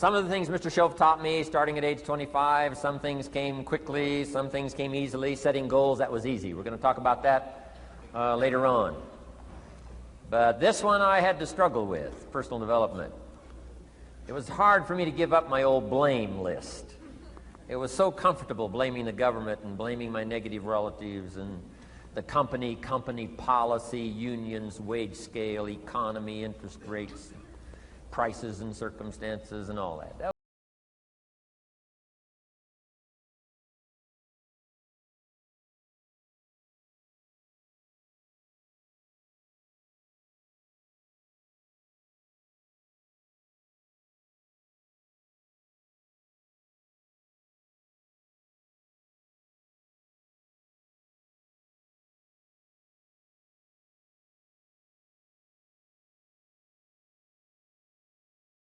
Some of the things Mr. Shelf taught me starting at age 25, some things came quickly, some things came easily. Setting goals, that was easy. We're going to talk about that later on. But this one I had to struggle with, personal development. It was hard for me to give up my old blame list. It was so comfortable blaming the government and blaming my negative relatives and the company policy, unions, wage scale, economy, interest rates, prices and circumstances and all that.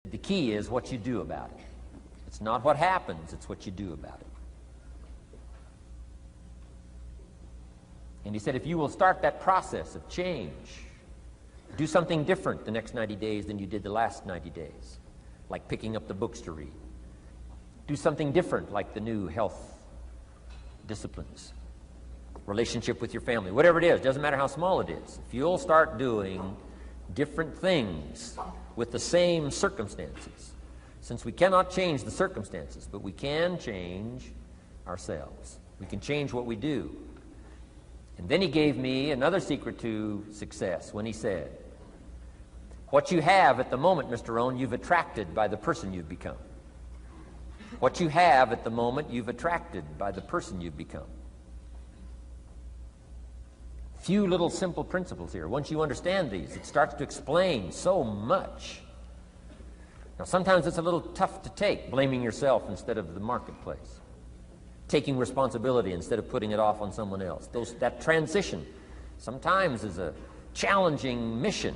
The key is what you do about it. It's not what happens, it's what you do about it. And he said, if you will start that process of change, do something different the next 90 days than you did the last 90 days, like picking up the books to read. Do something different, like the new health disciplines, relationship with your family, whatever it is, doesn't matter how small it is. If you'll start doing different things with the same circumstances, since we cannot change the circumstances, but we can change ourselves. We can change what we do. And then he gave me another secret to success when he said, what you have at the moment, Mr. Rohn, you've attracted by the person you've become. What you have at the moment, you've attracted by the person you've become. Few little simple principles here. Once you understand these, it starts to explain so much. Now, sometimes it's a little tough to take, blaming yourself instead of the marketplace, taking responsibility instead of putting it off on someone else. That transition sometimes is a challenging mission.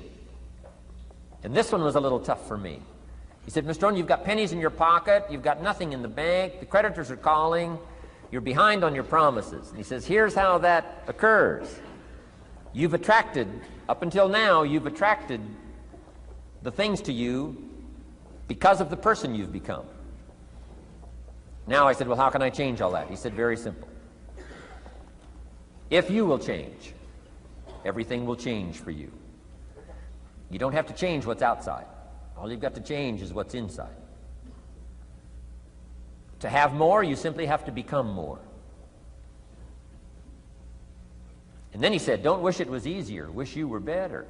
And this one was a little tough for me. He said, Mr. Rohn, you've got pennies in your pocket, you've got nothing in the bank, the creditors are calling, you're behind on your promises. And he says, here's how that occurs. You've attracted, up until now, you've attracted the things to you because of the person you've become. Now I said, well, how can I change all that? He said, very simple. If you will change, everything will change for you. You don't have to change what's outside. All you've got to change is what's inside. To have more, you simply have to become more. And then he said, don't wish it was easier, wish you were better.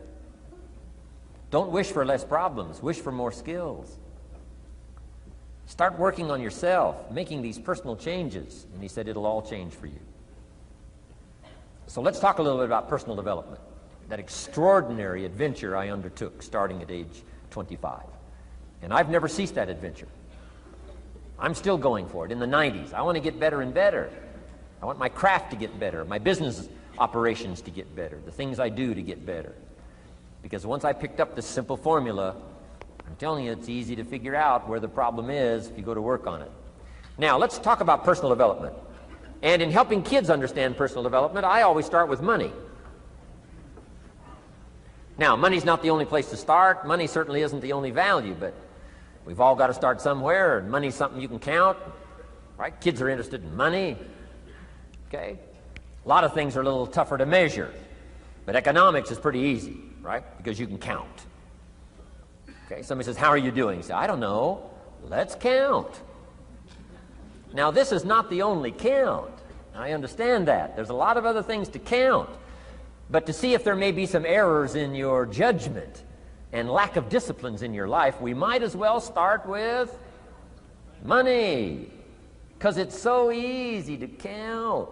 Don't wish for less problems, wish for more skills. Start working on yourself, making these personal changes. And he said, it'll all change for you. So let's talk a little bit about personal development, that extraordinary adventure I undertook starting at age 25. And I've never ceased that adventure. I'm still going for it in the 90s. I want to get better and better. I want my craft to get better, my business operations to get better, the things I do to get better. Because once I picked up this simple formula, I'm telling you, it's easy to figure out where the problem is if you go to work on it. Now, let's talk about personal development. And in helping kids understand personal development, I always start with money. Now, money's not the only place to start. Money certainly isn't the only value, but we've all got to start somewhere, and money's something you can count, right? Kids are interested in money, okay? A lot of things are a little tougher to measure, but economics is pretty easy, right? Because you can count. Okay, somebody says, how are you doing? You say, I don't know. Let's count. Now, this is not the only count. I understand that. There's a lot of other things to count. But to see if there may be some errors in your judgment and lack of disciplines in your life, we might as well start with money, because it's so easy to count.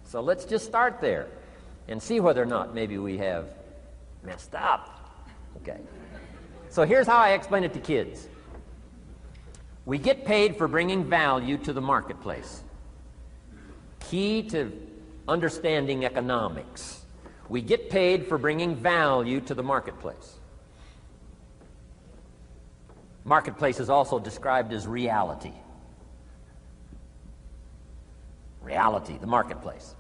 So let's just start there and see whether or not maybe we have messed up. Okay. So here's how I explain it to kids. We get paid for bringing value to the marketplace. Key to understanding economics. We get paid for bringing value to the marketplace. Marketplace is also described as reality. Reality, the marketplace.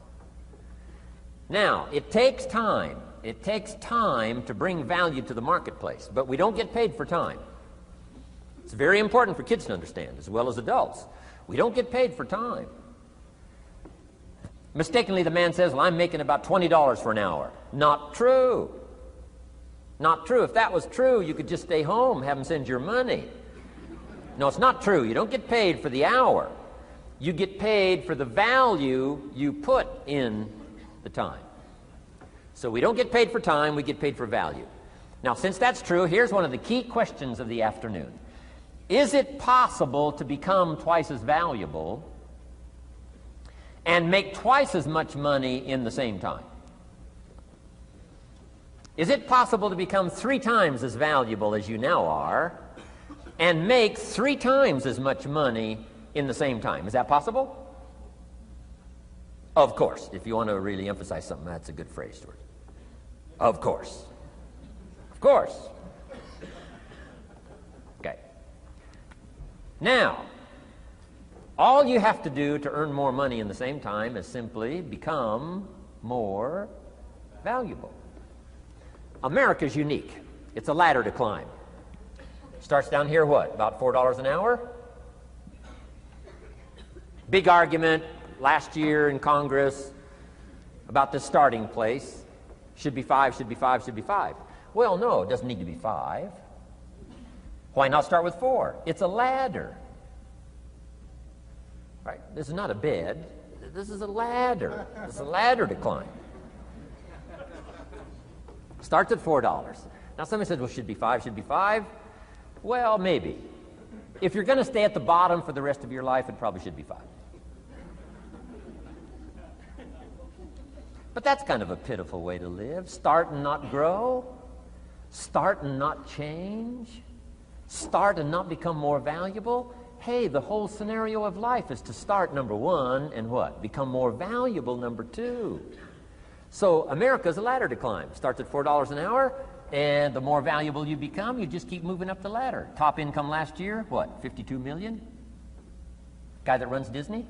Now, it takes time. It takes time to bring value to the marketplace, but we don't get paid for time. It's very important for kids to understand, as well as adults. We don't get paid for time. Mistakenly, the man says, well, I'm making about $20 for an hour. Not true. Not true. If that was true, you could just stay home, have them send your money. No, it's not true. You don't get paid for the hour. You get paid for the value you put in the time. So we don't get paid for time, we get paid for value. Now, since that's true, here's one of the key questions of the afternoon. Is it possible to become twice as valuable and make twice as much money in the same time? Is it possible to become 3 times as valuable as you now are and make 3 times as much money in the same time? Is that possible? Of course. If you want to really emphasize something, that's a good phrase, Stuart. Of course. Of course. Okay. Now, all you have to do to earn more money in the same time is simply become more valuable. America's unique. It's a ladder to climb. Starts down here, what, about $4 an hour? Big argument last year in Congress about the starting place. Should be 5, should be 5, should be 5. Well, no, it doesn't need to be 5. Why not start with 4? It's a ladder. Right? This is not a bed. This is a ladder. It's a ladder to climb. Starts at $4. Now somebody said, well, should be 5, should be 5. Well, maybe. If you're going to stay at the bottom for the rest of your life, it probably should be 5. But that's kind of a pitiful way to live. Start and not grow. Start and not change. Start and not become more valuable. Hey, the whole scenario of life is to start, number 1, and what? Become more valuable, number 2. So America's a ladder to climb. Starts at $4 an hour, and the more valuable you become, you just keep moving up the ladder. Top income last year, what, 52 million? Guy that runs Disney?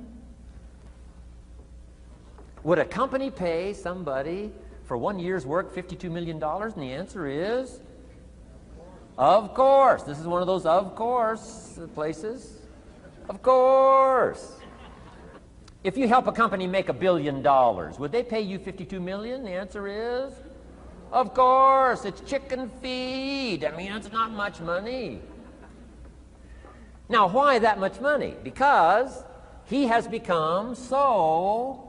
Would a company pay somebody for 1 year's work $52 million? And the answer is, of course. This is one of those of course places. Of course. If you help a company make $1 billion, would they pay you $52 million? The answer is, of course. It's chicken feed. I mean, it's not much money. Now, why that much money? Because he has become so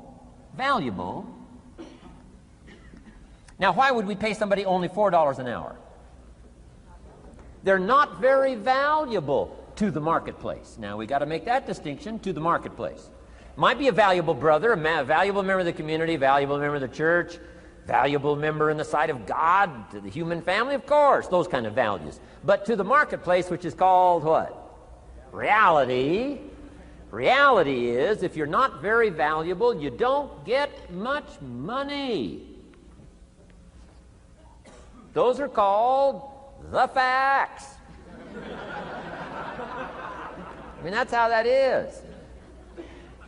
valuable. Now, why would we pay somebody only $4 an hour? They're not very valuable to the marketplace. Now, we got to make that distinction, to the marketplace. Might be a valuable brother, a valuable member of the community, valuable member of the church, valuable member in the sight of God, to the human family, of course, those kind of values. But to the marketplace, which is called what? Reality. Reality is, if you're not very valuable, you don't get much money. Those are called the facts. I mean, that's how that is.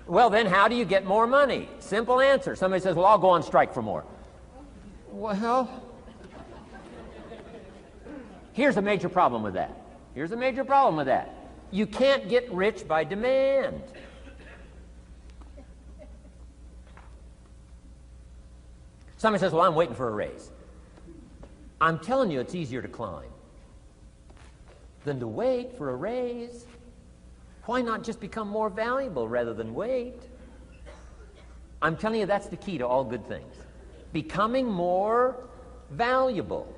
Well, then, how do you get more money? Simple answer. Somebody says, well, I'll go on strike for more. Well, here's a major problem with that. Here's a major problem with that. You can't get rich by demand. Somebody says, well, I'm waiting for a raise. I'm telling you, it's easier to climb than to wait for a raise. Why not just become more valuable rather than wait? I'm telling you, that's the key to all good things. Becoming more valuable.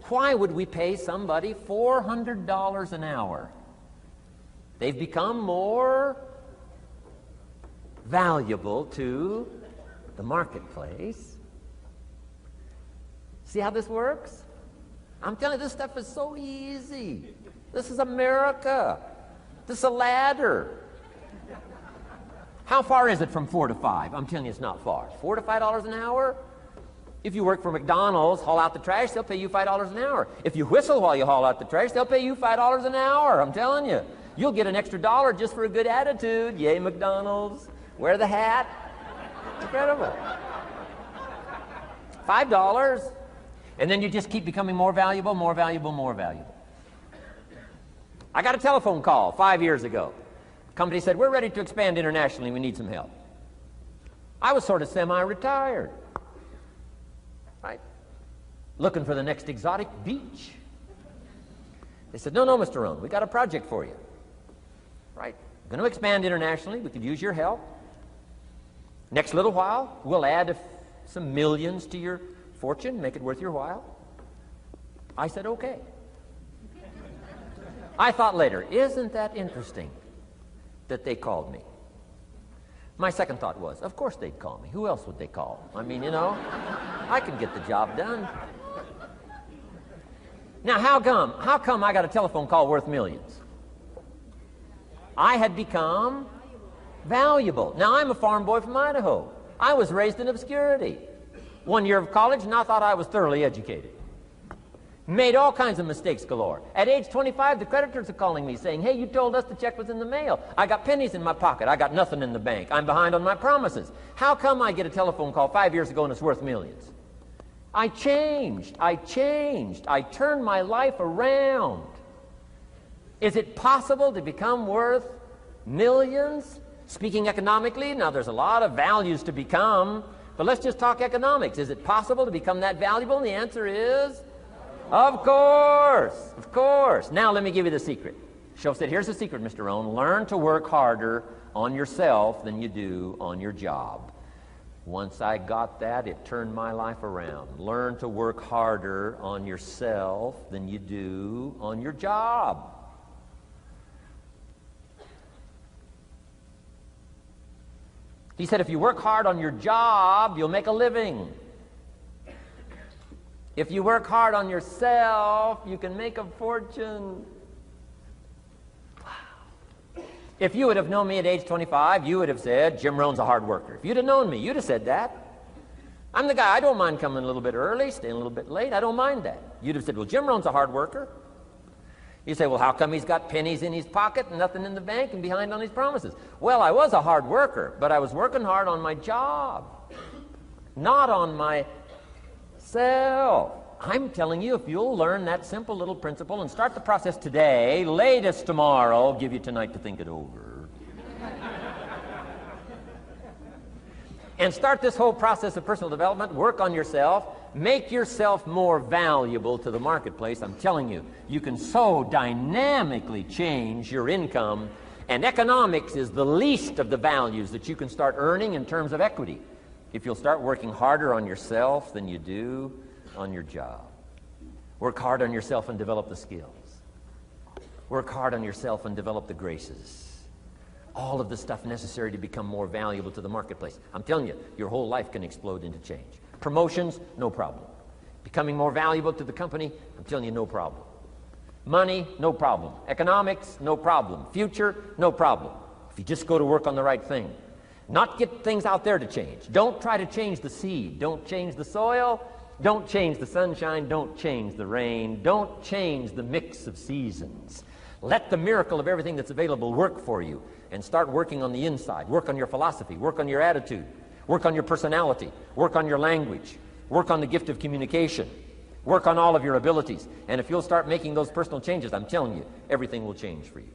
Why would we pay somebody $400 an hour? They've become more valuable to the marketplace. See how this works? I'm telling you, this stuff is so easy. This is America. This is a ladder. How far is it from 4 to 5? I'm telling you, it's not far. $4 to $5 an hour? If you work for McDonald's, haul out the trash, they'll pay you $5 an hour. If you whistle while you haul out the trash, they'll pay you $5 an hour. I'm telling you. You'll get an extra $1 just for a good attitude. Yay, McDonald's. Wear the hat. Incredible. $5. And then you just keep becoming more valuable, more valuable, more valuable. I got a telephone call 5 years ago. The company said, we're ready to expand internationally. We need some help. I was sort of semi-retired, right? Looking for the next exotic beach. They said, no, Mr. Rohn, we got a project for you, right? Going to expand internationally. We could use your help. Next little while, we'll add some millions to your fortune, make it worth your while. I said, okay. I thought later, isn't that interesting that they called me? My second thought was, of course they'd call me. Who else would they call? I mean, you know, I can get the job done. Now, how come I got a telephone call worth millions? I had become valuable. Now, I'm a farm boy from Idaho. I was raised in obscurity. 1 year of college, and I thought I was thoroughly educated. Made all kinds of mistakes galore. At age 25, the creditors are calling me saying, hey, you told us the check was in the mail. I got pennies in my pocket. I got nothing in the bank. I'm behind on my promises. How come I get a telephone call 5 years ago and it's worth millions? I changed. I turned my life around. Is it possible to become worth millions? Speaking economically, now there's a lot of values to become, but let's just talk economics. Is it possible to become that valuable? And the answer is, of course, of course. Now let me give you the secret. Show said, here's the secret, Mr. Rohn. Learn to work harder on yourself than you do on your job. Once I got that, it turned my life around. Learn to work harder on yourself than you do on your job. He said, if you work hard on your job, you'll make a living. If you work hard on yourself, you can make a fortune. Wow. If you would have known me at age 25, you would have said, Jim Rohn's a hard worker. If you'd have known me, you'd have said that. I'm the guy, I don't mind coming a little bit early, staying a little bit late. I don't mind that. You'd have said, well, Jim Rohn's a hard worker. You say, well, how come he's got pennies in his pocket and nothing in the bank and behind on his promises? Well, I was a hard worker, but I was working hard on my job, not on myself. I'm telling you, if you'll learn that simple little principle and start the process today, latest tomorrow, I'll give you tonight to think it over. And start this whole process of personal development, work on yourself, make yourself more valuable to the marketplace. I'm telling you, you can so dynamically change your income, and economics is the least of the values that you can start earning in terms of equity if you'll start working harder on yourself than you do on your job. Work hard on yourself and develop the skills. Work hard on yourself and develop the graces. All of the stuff necessary to become more valuable to the marketplace. I'm telling you, your whole life can explode into change. Promotions, no problem. Becoming more valuable to the company, I'm telling you, no problem. Money, no problem. Economics, no problem. Future, no problem. If you just go to work on the right thing. Not get things out there to change. Don't try to change the seed. Don't change the soil. Don't change the sunshine. Don't change the rain. Don't change the mix of seasons. Let the miracle of everything that's available work for you, and start working on the inside. Work on your philosophy. Work on your attitude. Work on your personality. Work on your language. Work on the gift of communication. Work on all of your abilities. And if you'll start making those personal changes, I'm telling you, everything will change for you.